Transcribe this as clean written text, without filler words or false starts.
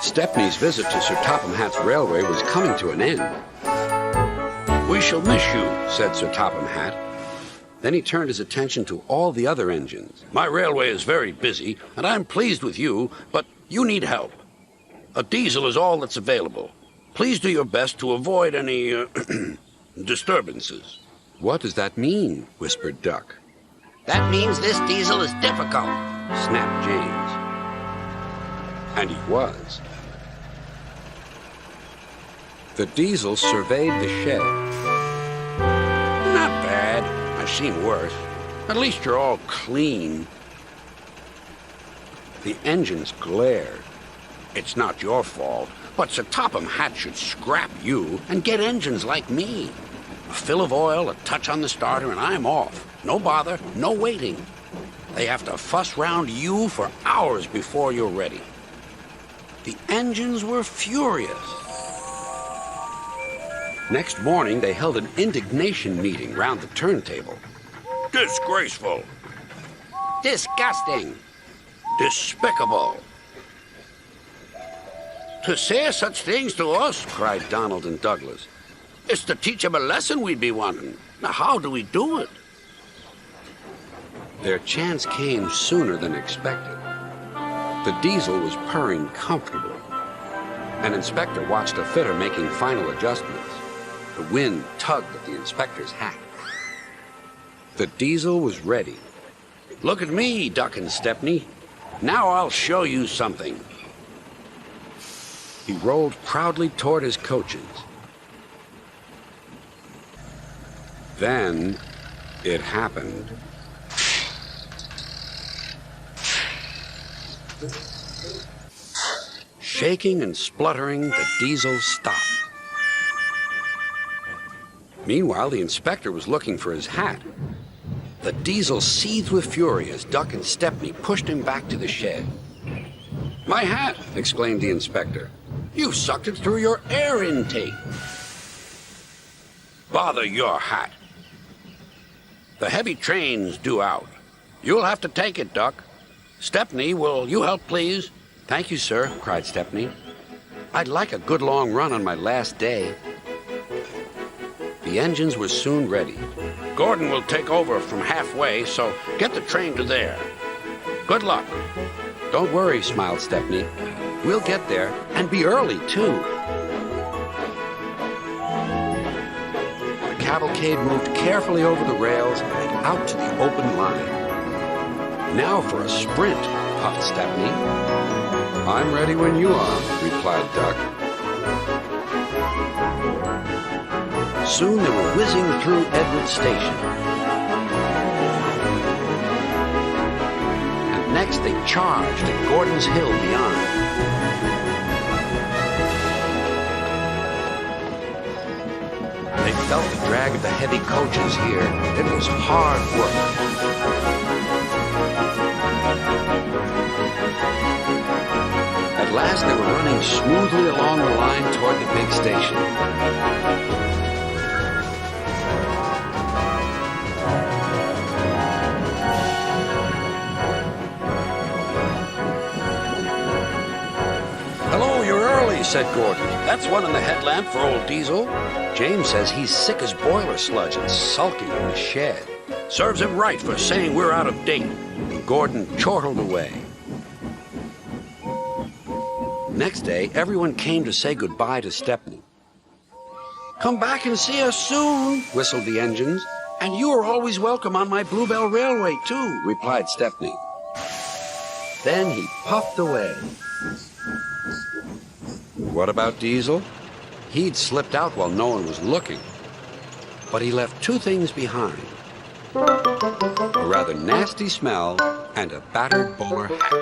Stepney's visit to Sir Topham Hatt's railway was coming to an end. "We shall miss you," said Sir Topham Hatt. Then he turned his attention to all the other engines. "My railway is very busy, and I'm pleased with you, but you need help. A diesel is all that's available. Please do your best to avoid any disturbances." "What does that mean?" whispered Duck. "That means this diesel is difficult," snapped James. And he was. The diesel surveyed the shed. "Not bad. I've seen worse. At least you're all clean." The engines glared. "It's not your fault, but Sir Topham Hatt should scrap you and get engines like me. A fill of oil, a touch on the starter, and I'm off. No bother, no waiting. They have to fuss round you for hours before you're ready." The engines were furious. Next morning, they held an indignation meeting round the turntable. "Disgraceful. disgusting, Despicable. To say such things to us," cried Donald and Douglas. "It's to teach them a lesson we'd be wanting. Now, how do we do it?" Their chance came sooner than expected. The diesel was purring comfortably. An inspector watched a fitter making final adjustments. The wind tugged at the inspector's hat. The diesel was ready. "Look at me, Duck and Stepney. Now I'll show you something." He rolled proudly toward his coaches. Then it happened. Shaking and spluttering, the diesel stopped. Meanwhile, the inspector was looking for his hat. The diesel seethed with fury as Duck and Stepney pushed him back to the shed. "My hat!" exclaimed the inspector. "You sucked it through your air intake." "Bother your hat. The heavy train's due out. You'll have to take it, Duck. Stepney, will you help, please?" "Thank you, sir," cried Stepney. "I'd like a good long run on my last day." The engines were soon ready. "Gordon will take over from halfway, so get the train to there. Good luck." "Don't worry," smiled Stepney. "We'll get there, and be early, too." The cavalcade moved carefully over the rails and out to the open line. "Now for a sprint," puffed Stepney. "I'm ready when you are," replied Duck. Soon they were whizzing through Edward Station. And next they charged at Gordon's Hill beyond. They felt the drag of the heavy coaches here. It was hard work. At last they were running smoothly along the line toward the big station. "Hello, you're early," said Gordon. "That's one in the headlamp for old Diesel. James says he's sick as boiler sludge and sulking in the shed. Serves him right for saying we're out of date." And Gordon chortled away. Next day, everyone came to say goodbye to Stepney. "Come back and see us soon," whistled the engines. "And you are always welcome on my Bluebell Railway, too," replied Stepney. Then he puffed away. What about Diesel? He'd slipped out while no one was looking. But he left two things behind: a rather nasty smell and a battered bowler hat.